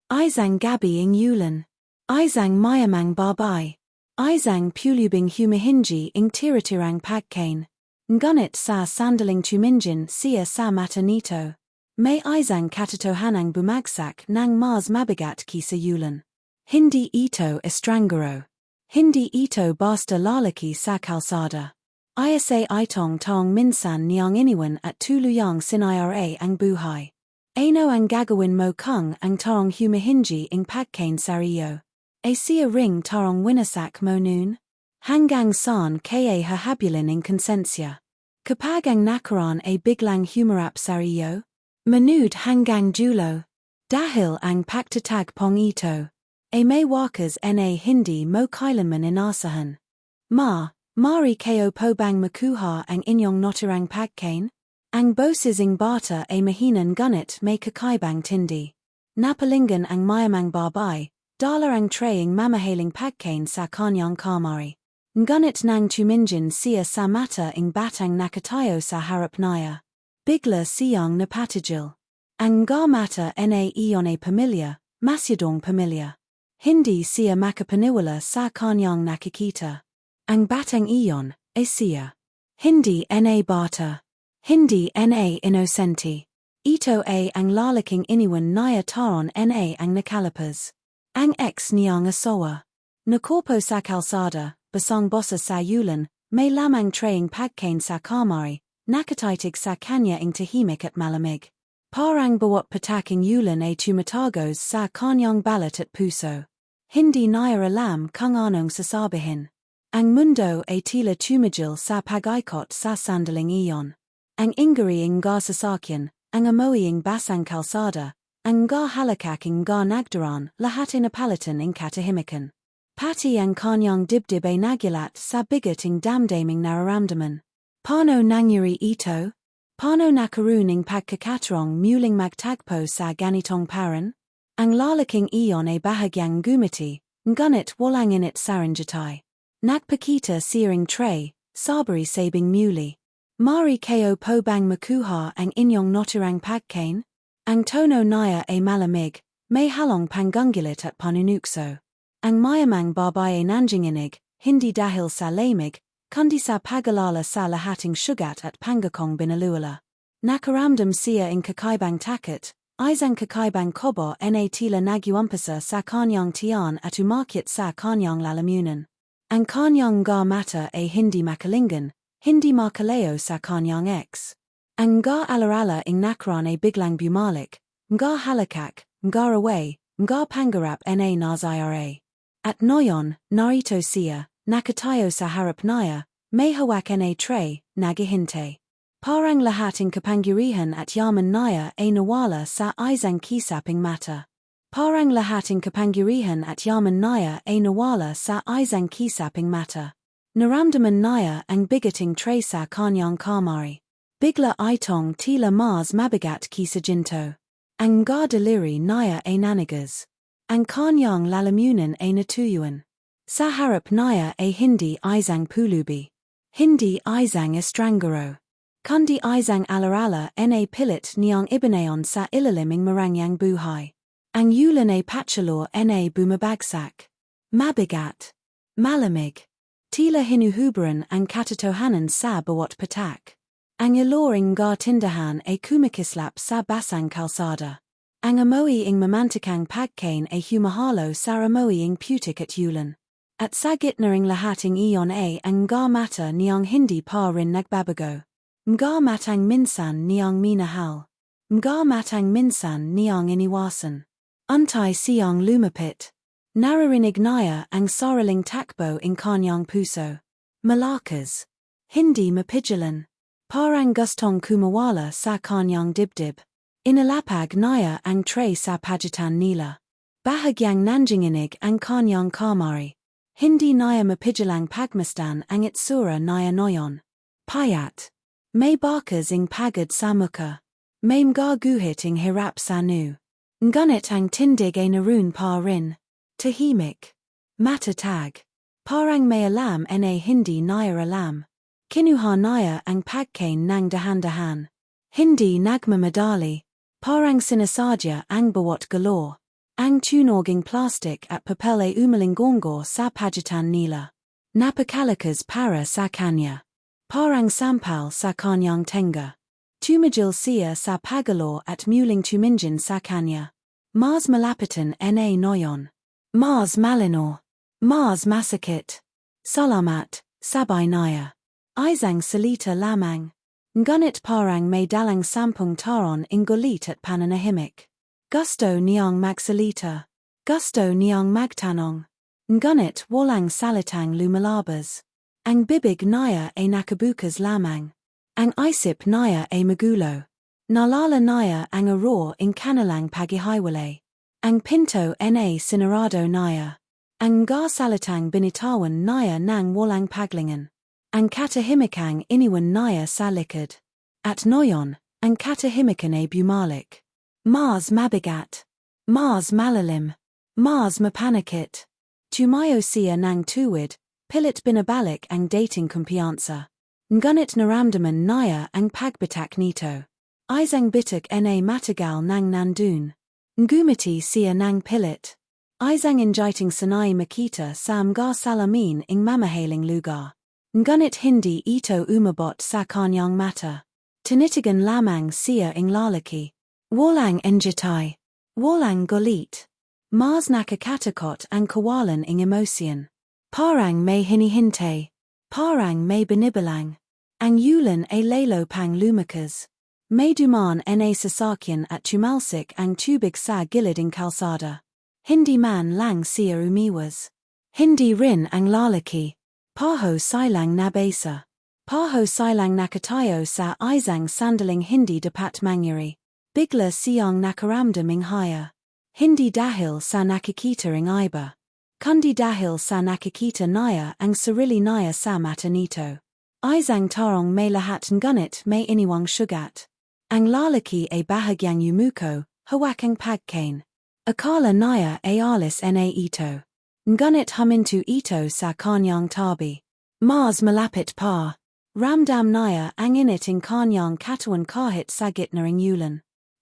Isang gabi ing ulan. Isang mayamang babae. Isang pulubing humihingi ing tira-tirang pagkain. Ngunit sa sandaling tumingin siya sa mata nito. May isang katotohanang bumagsak ng mas mabigat kaysa ulan. Hindi ito estrangero. Hindi ito basta lalaki sa kalsada. Isa itong taong minsan niyang iniwan at tuluyang sinira ang buhay. Ano ang gagawin mo kung ang taong humihingi ing pagkain sa iyo? Siya ring taong winasak mo noon? Hanggang saan kaya hahabulin ing konsensya? Kapag ang nakaraan ay biglang humarap sa iyo? Manood hanggang dulo. Dahil ang pagtatag pong ito may wakas na hindi mo kailanman inasahan. Mari kayo po bang makuha ang inyong natirang pagkain? Ang boses ing bata ay mahinan ngunit may kakaibang tindi. Napalinggan ang mayamang babae, dala ang traying mamahaling pagkain sa kanyang kamari. Ngunit nang tumingin siya sa mata ing batang nakatayo sa harap niya. Bigla siyang napatigil. Ang mga mata na iyon ay pamilya, masyadong pamilya. Hindi siya makapaniwala sa kanyang nakikita. Ang batang iyon ay siya. Hindi na bata. Hindi na inosente. Ito ay ang lalaking iniwan niya taon na ang nakalapas. Ang ex niyang asawa. Nakorpo sa kalsada, basang bosa sa ulan, may lamang traying pagkain sa kamari, nakatitig sa kanya ing tahimik at malamig. Parang bawat pataking ulan ay tumatagos sa kanyang balat at puso. Hindi niya alam kung anong sasabihin. Ang mundo ay tila tumigil sa pag-ikot sa sandaling iyon. Ang ingariing nga sasakyan, ang amoying basang kalsada, ang nga halakaking nga nagdaran lahat ay napalitan ing katahimikan. Pati ang kanyang dibdib ay nagulat sa bigating damdaming nararamdaman. Paano nangyari ito? Paano nakaroon ing pagkakatarong muling magtagpo sa ganitong paran? Ang lalaking iyon ay bahagyang gumiti, ngunit walang init saranjatay. Nagpakita siring tray, sabari sabing muli. Mari kayo po bang makuha ang inyong natirang pagkain? Ang tono niya ay malamig, may halong panggungulit at panunukso. Ang mayamang babae nanginginig, hindi dahil sa lamig, kundi sa pag-alala sa lahating sugat at pangakong binaluala. Nakaramdam siya ing kakaibang takot, isang kakaibang kobo na tila naguumpasa sa kanyang tiyan at umakyat sa kanyang lalamunan. Ang kanyang nga mata ay hindi makalingan, hindi makaleo sa kanyang ex. Ang mga alarala ing nakaraan ay biglang bumalik, mga halakak, mga away, mga pangarap na nazira. At noyon, narito siya, nakatayo sa harap niya, may hawak na tray, nagihintay. Parang lahat ing kapangyarihan at yaman niya ay nawala sa isang kisaping mata. Parang lahat ing kapangyarihan at yaman niya ay nawala sa isang kisaping mata. Naramdaman niya ang bigating tray sa kanyang kamari. Bigla itong tila mas mabigat kaysa ginto. Ang mga daliri niya ay nanigas. Ang kanyang lalamunan ay natuyuan. Sa harap niya ay hindi isang pulubi. Hindi isang estrangero. Kundi isang alarala na pilit niyang ibinayon sa ilaliming marangyang buhay. Ang ulan ay patchalor na bumabagsak. Mabigat. Malamig. Tila hinuhubaran ang katotohanan sa bawat patak. Ang iloring nga tindahan ay kumikislap sa basang kalsada. Ang amoy ing mamantikang pagkain ay humahalo sa amoy ing putik at ulan. At sa gitna ring lahating iyon ay ang mga mata niyang hindi pa rin nagbabago. Mga matang minsan niyang minahal. Mga matang minsan niyang iniwasan. Antay siyang lumapit. Naririnig niya ang saraling takbo ing kanyang puso. Malakas. Hindi mapigilan. Parang gustong kumawala sa kanyang dibdib. Inalapag niya ang tray sa pagitan nila. Bahagyang nanginginig ang kanyang kamari. Hindi niya mapigilang pagmasdan ang itsura niya noyon. Payat. May bakas ing pagod sa muka. May mga guhit ing hirap sa nu. Ngunit ang tindig ay naroon pa rin. Tahimik. Matatag. Parang may alam na hindi niya alam. Kinuha niya ang pagkain ng dahan-dahan. Hindi nagmamadali. Parang sinasadya ang bawat galore. Ang tunog plastic at papel ay umalingongor sa pagitan nila. Napakalakas para sa kanya. Parang sampal sa kanyang tenga. Tumigil siya sa pagalor at muling tumingin sa kanya. Mas malapitan na noyon. Mas malinor. Mas masakit. Salamat, sabay niya. Isang salita lamang. Ngunit parang may dalang sampung taron ngulit at pananahimik. Gusto niyang magsalita. Gusto niyang magtanong. Ngunit walang salitang lumalabas. Ang bibig niya ay nakabukas lamang. Ang isip niya ay magulo. Naalala niya ang arrow kanilang paghihiwalay. Ang pinto na sinarado niya. Ang salitang binitawan niya ng walang paglingan. Ang katahimikang iniwan niya sa likod. At noyon, ang katahimikan ay bumalik. Mas mabigat. Mas malalim. Mas mapanakit. Tumayo siya ng tuwid, pilit binabalik ang dating kumpiyansa. Ngunit naramdaman niya ang pagbitak nito. Isang bitak na matagal ng nandun. Ngumiti siya ng pilit. Isang injiting sanay makita sa mga salamin mamahaling lugar. Ngunit hindi ito umabot sa kanyang mata. Tinitigan lamang siya lalaki. Walang enjitay. Walang galit. Mas nakakatakot ang kawalan emosyon. Parang may hinihintay. Parang may binibilang. Ang ulan ay lalo pang lumakas. May duman na sasakyan at tumalsik ang tubig sa gilid kalsada. Hindi man lang siya umiwas. Hindi rin ang lalaki. Paho silang nabasa. Paho silang nakatayo sa isang sandaling hindi dapat mangyari. Bigla siyang nakaramdam haya. Hindi dahil sa nakikita iba. Kundi dahil sa nakikita niya ang sarili niya sa mata nito. Isang tarong may lahat ngunit may iniwang sugat. Ang lalaki ay bahagyang yumuko, hawak ang pagkain. Akala niya ay alis na ito. Ngunit huminto ito sa kanyang tabi. Mas malapit pa. Ramdam niya ang init kanyang katawan kahit sa gitna ng ulan.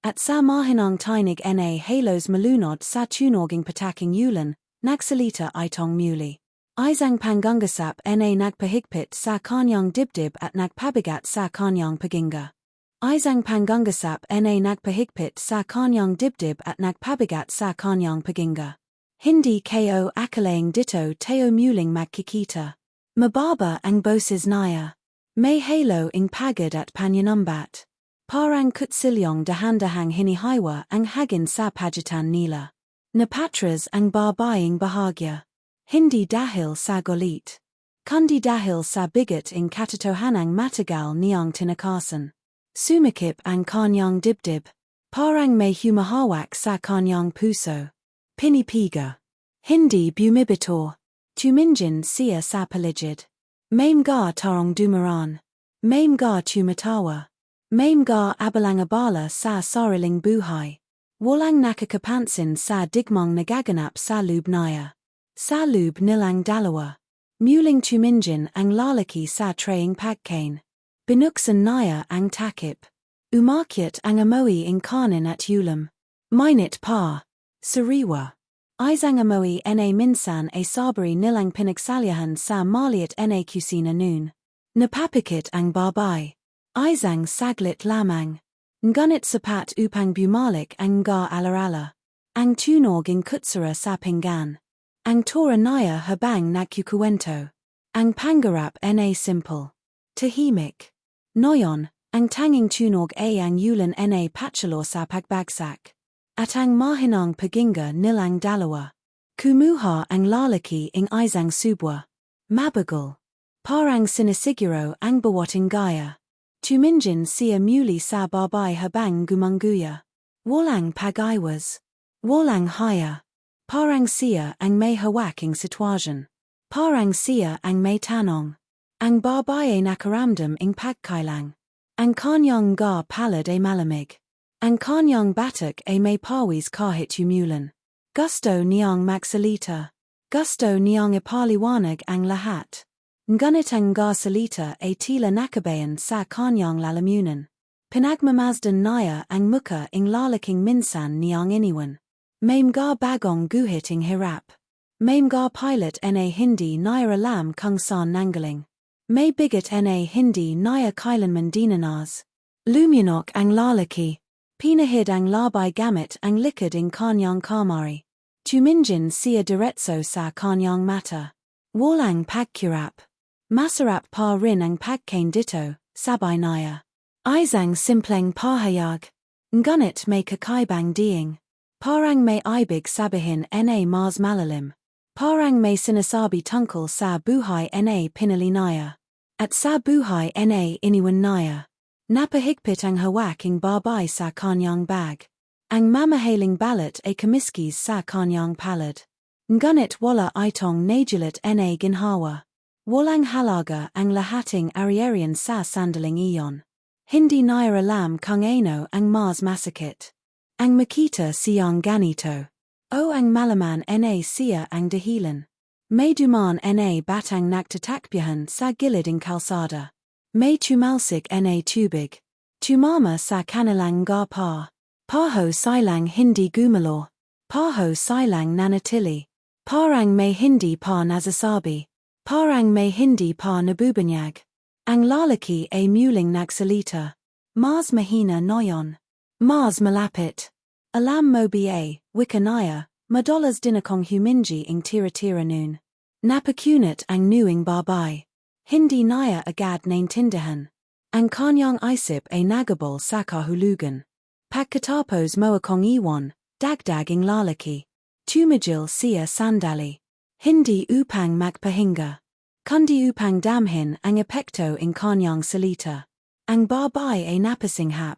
At sa mahinang tinig na halos malunod sa tunoging pataking ulan, nagsalita itong muli. Isang pangungasap na nagpahigpit sa kanyang dibdib at nagpabigat sa kanyang paginga. Isang pangungasap na nagpahigpit sa kanyang dibdib at nagpabigat sa kanyang paginga. Hindi ko akalaing dito tayo muling magkikita. Mababa ang boses niya. May halo pagod at panyanumbat. Parang kutsilyong dahan-dahang hinihiwa ang hagin sa pagitan nila. Napatras ang babaeng bahagya. Hindi dahil sa galit. Kundi dahil sa bigat katotohanang matagal niyang tinakasan. Sumakip ang kanyang dibdib. Parang may humahawak sa kanyang puso. Pinipiga. Hindi bumibito. Tumingin siya sa paligid. May mga tarong dumaran. May mga tumatawa. May mga abalang-abala sa sariling buhay. Walang nakakapansin sa digmang nagaganap sa loob niya. Sa loob nilang dalawa. Muling tumingin ang lalaki sa traying pagkain. Binuksan niya ang takip. Umakyat ang amoy kanin at ulam. Mainit pa. Sariwa. Isang amoy na minsan ay sabari nilang pinagsalyahan sa maliit na kusina noon. Napapikit ang babae. Isang saglit lamang. Ngunit sapat upang bumalik ang mga alaala. Ang tunog kutsara sa pinggan. Ang tora niya habang nagkukwento. Ang pangarap na simple. Tahimik. Noyon, ang tanging tunog ay ang ulan na patchalo sa pagbagsak. At ang mahinang paginga nilang dalawa. Kumuha ang lalaki isang subwa. Mabagal. Parang sinisiguro ang bawat gaya. Tumingin siya muli sa babae habang gumanguya. Walang pag-iwas. Walang haya. Parang siya ang may hawaking sitwasyon. Parang siya ang may tanong. Ang babae nakaramdam pagkailang. Ang kanyang palad ay malamig. Ang kanyang batak ay may pawis kahit umulan. Gusto niyang magsalita. Gusto niyang ipaliwanag ang lahat. Ngunit ang salita ay tila nakabayan sa kanyang lalamunan. Pinagmamasdan niya ang muka lalaking minsan niyang iniwan. Maimgar bagong guhit ing hirap. Maimgar pilot na hindi naya alam kung saan nanggaling. May bigot na hindi naya kailanman dinanas. Lumunok ang lalaki. Pinahid ang labay gamit ang likod ing kanyang kamari. Tuminjin siya diretso sa kanyang mata. Walang pagkirap. Masarap pa rin ang pagkain dito, sabay naya. Isang simpleng pahayag. Ngunit may kakaibang diing. Parang may ibig sabihin na mas malalim. Parang may sinasabi tungkol sa buhay na pinili naya. At sa buhay na iniwan naya. Napahigpit ang hawak ing babae sa kanyang bag. Ang mamahaling balat ay kamiskis sa kanyang palad. Ngunit wala itong najulat na ginhawa. Walang halaga ang lahating ari-arian sa sandaling iyon. Hindi naya alam kung ano ang mas masakit. Ang makita siyang ganito. O ang malaman na siya ang dahilan. May duman na batang nagtatakbihan sa gilid ng kalsada. May tumalsik na tubig. Tumama sa kanilang pa. Paho silang hindi gumalo. Paho silang nanatili. Parang may hindi pa nasasabi. Parang may hindi pa nabubanyag. Ang lalaki ay muling nagsalita. Mas mahina noyon. Mas malapit. Alam mo ba, wikanaya, madalas din akong humingi ing tira-tirang. Napakunat ang nuing babae. Hindi naya agad naintindihan. Ang kanyang isip ay nagabol sa kahulugan. Pagkatapos mo akong iwan, dagdag ing lalaki. Tumigil siya sandali. Hindi upang magpahinga. Kundi upang damhin ang epekto ing kanyang salita. Ang babae ay napasinghap.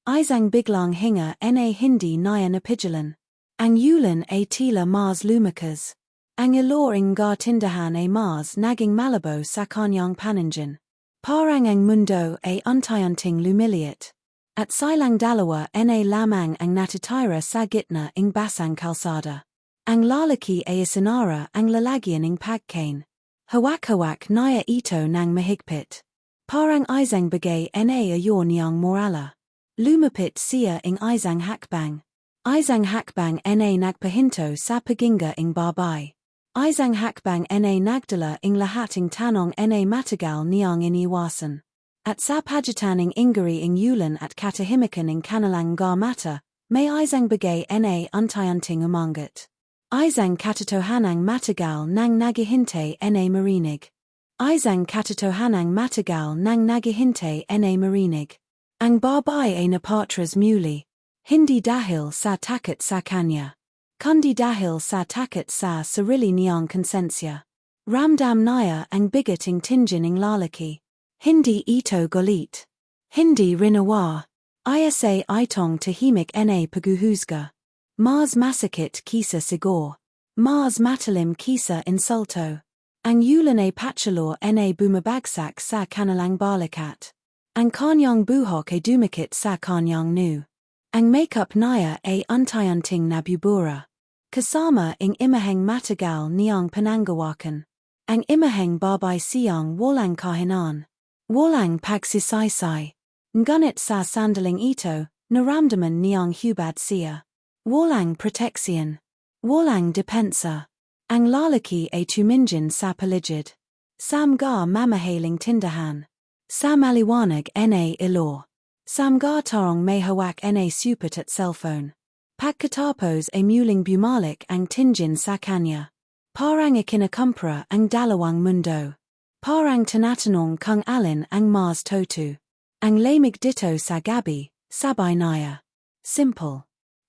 Isang biglang hinga na hindi naya napigilan. Ang ulan ay tila mas lumakas. Ang ilor ing tindahan ay mas naging malabo sa kanyang paningin. Parang ang mundo ay unti-unting lumiliit. At silang dalawa na lamang ang natitira sa gitna ing basang kalsada. Ang lalaki ay isinara ang lalagyan ing pagkain. Hawak-hawak naya ito ng mahigpit. Parang isang bagay na ayon niyang morala. Lumapit siya ing isang hakbang. Isang hakbang na nagpahinto sa paginga ing babae. Isang hakbang na nagdala ing lahat ing tanong na matagal niyang iniwasan. At sa pagitan ing ingari ing ulan at katahimikan ing kanilang mata, may isang bagay na unti-unting umangat. Isang katotohanang matagal nang naghihintay na marinig. Isang katotohanang matagal nang naghihintay na marinig. Ang babae ay napatras muli. Hindi dahil sa takot sa kanya. Kundi dahil sa takot sa sarili niyang konsensya. Ramdam naya ang bigoting tingin ng lalaki. Hindi ito galit. Hindi rinawa. Isa itong tahimik na paghuhusga. Mas masakit kisa siguro. Mas matalim kisa insulto. Ang ulan ay patchalor na bumabagsak sa kanilang balikat. Ang kanyang buhok ay dumakit sa kanyang nu. Ang makeup naya ay unti-unting nabubura. Kasama ing imaheng matagal niyang panangawakan. Ang imaheng babae siyang walang kahinan. Walang pagsisaysay. Ngunit sa sandaling ito, naramdaman niyang hubad siya. Walang proteksyon. Walang depensa. Ang lalaki ay tumingin sa paligid. Samga mamahaling tindahan. Sa maliwanag na ilor. Samga tarong may hawak na supot at cellphone. Pagkatapos ay muling bumalik ang tingin sa kanya. Parang ikinakumpara ang dalawang mundo. Parang tinatanong kung alin ang mas totu. Ang lamig dito sa gabi, sabay naya. Simple.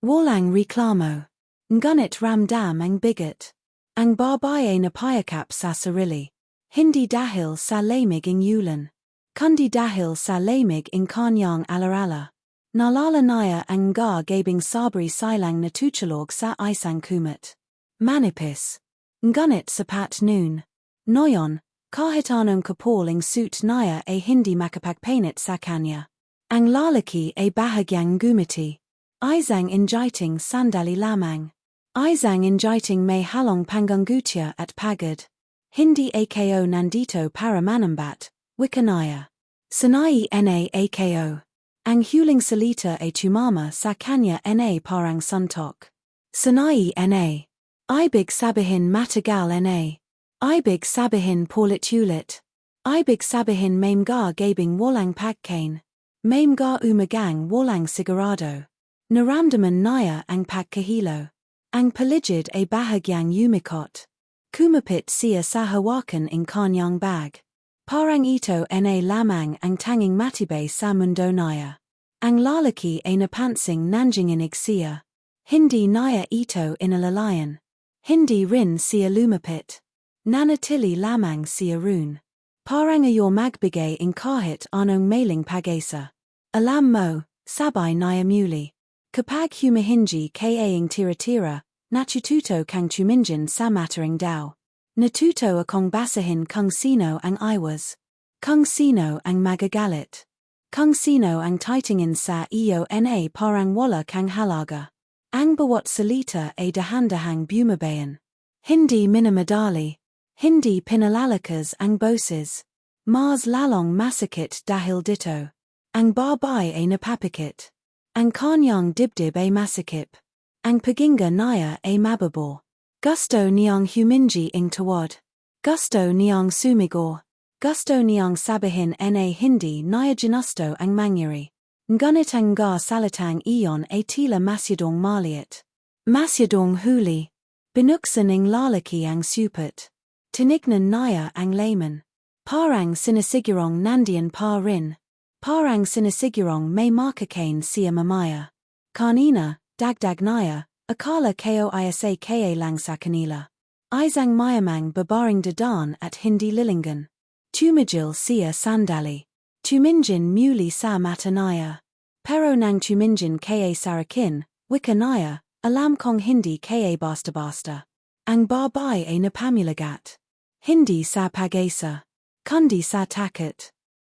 Walang reklamo. Ngunit ramdam ang bigot. Ang babae ay napayakap sa sarili. Hindi dahil sa lamig ing ulan. Kundi dahil sa lamig ing kanyang alaala. Nalala naya ang gabing sabri silang natuchalog sa isang kumot. Manipis. Ngunit sapat noon. Noyon, kahit anong kapal ing suit naya ay hindi makapagpainit sa kanya. Ang lalaki ay bahagyang gumiti. Isang injiting sandali lamang. Isang injiting may halong panggungutya at pagod. Hindi ako nandito para manambat, wikanaya. Sanai na ako. Ang huling salita ay tumama sa kanya na parang suntok. Sanai na. Ibig sabihin matagal na. Ibig sabihin paulit-ulit. Ibig sabihin maimga gabing walang pagkain. Maimga umagang walang sigurado. Naramdaman niya ang pagkahilo. Ang paligid ay bahagyang umikot. Kumapit siya sa hawakan ng kanyang bag. Parang ito na lamang ang tanging matibay sa mundo niya. Ang lalaki ay napansing nanginginig siya. Hindi niya ito inalalayan. Hindi rin siya lumapit. Nanatili lamang siya roon. Parang ayor magbigay ng kahit anong mailing pag-asa. Alam mo, sabay niya muli. Kapag humihingi ka ang tira-tira, natututo kang tumingin sa mataring daw. Natuto akong basahin kung sino ang iwas. Kung sino ang magagalit. Kung sino ang titingin sa iyo na parang wala kang halaga. Ang bawat salita ay dahan-dahang bumabayan. Hindi minamadali. Hindi pinalalakas ang boses. Mas lalong masakit dahil dito. Ang babae ay napapikit. Ang kanyang dibdib ay masakip. Ang paginga niya ay mababo. Gusto niyang humingi ng tawad. Gusto niyang sumigaw. Gusto niyang sabihin na hindi niya ginusto ang mangyari. Ngunit ang salitang iyon ay tila masyadong maliit. Masyadong huli. Binuksan ng lalaki ang supot. Tinignan niya ang layman. Parang sinisigurong nandiyan pa rin. Parang sinisigurong may makakain siya mamaya. Kanina, dagdag niya, akala ko isa ka lang sa kanila. Isang mayamang babaeng dadan at hindi lilingan. Tumigil siya sandali. Tumingin muli sa mata niya. Pero nang tumingin ka sa akin, wika niya, alam kong hindi ka basta-basta. Ang babae ay napamilagat. Hindi sa pag-asa. Kundi sa takot.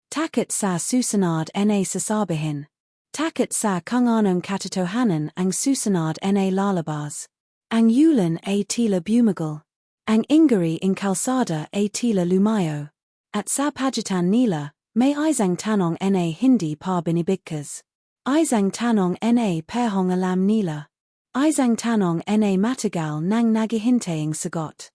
Takot sa susunod na sasabihin. Takot sa kung anong katotohanan ang susunod na lalabas. Ang ulan ay tila bumagal. Ang ingari ng kalsada ay tila lumayo. At sa pagitan nila, may isang tanong na hindi pa binibigkas. Isang tanong na perhong alam nila. Isang tanong na matagal nang naghihintay ang sagot.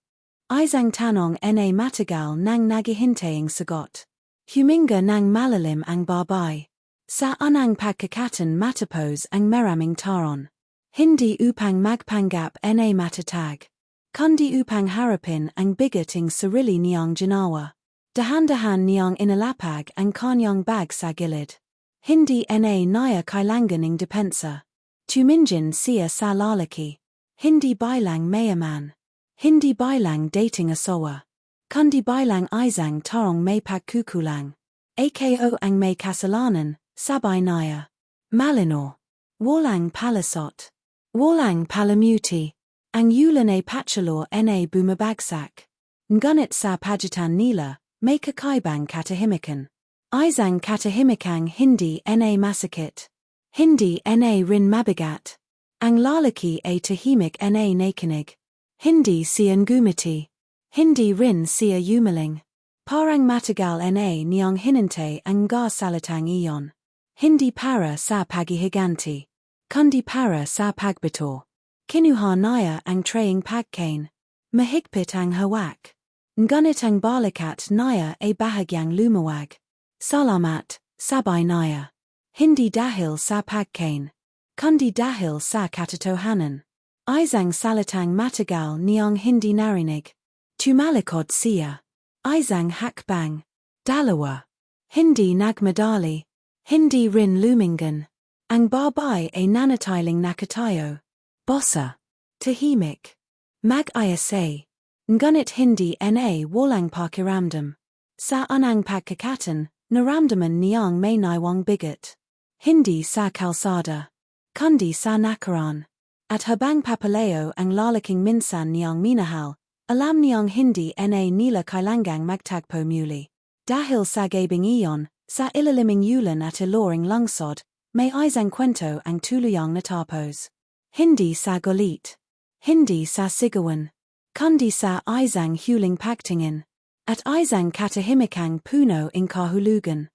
Isang tanong na matagal nang naghihintay ang sagot. Huminga ng malalim ang babae. Sa unang pagkakataon matapos ang maraming taron. Hindi upang magpanggap na matatag. Kundi upang harapin ang bigating sarili niyang ginawa. Dahan-dahan niyang inalapag ang kanyang bag sa gilid. Hindi na niya kailangan ng depensa. Tumingin siya sa lalaki. Hindi bilang mayaman. Hindi bilang dating asawa. Kundi bilang isang taong may pagkukulang. Ako ang may kasalanan, sabay niya. Malino. Walang palasot. Walang palamuti. Ang ulan ay patchalor na bumabagsak. Ngunit sa pagitan nila, may kakaibang katahimikan. Isang katahimikang hindi na masakit. Hindi na rin mabigat. Ang lalaki ay tahimik na nakikinig. Hindi siya ngumiti. Hindi rin siya umaling. Parang matagal na niyang hinintay ang salitang iyon. Hindi para sa paghihiganti. Kundi para sa pagbato. Kinuha niya ang traying pagkain. Mahigpit ang hawak. Ngunit ang balikat niya ay bahagyang lumawag. Salamat, sabay niya. Hindi dahil sa pagkain. Kundi dahil sa katotohanan. Isang salitang matagal niyang hindi narinig. Tumalikod siya. Isang hakbang. Dalawa. Hindi nagmadali. Hindi rin lumingan. Ang babae ay nanatiling nakatayo. Bossa. Tahimik. Mag-ayasay. Ngunit hindi na walang pakiramdam. Sa unang pagkakataon, naramdaman niyang may naiwang bigat. Hindi sa kalsada. Kundi sa nakaraan. At habang papalayo ang lalaking minsan niyang minahal, alam niyang hindi na nila kailangang magtagpo muli. Dahil sa gabing iyon, sa ilaliming ulan at iloring lungsod, may isang kwento ang tuluyang natapos. Hindi sa galit. Hindi sa sigawan. Kundi sa isang huling pagtingin. At isang katahimikang puno ng kahulugan.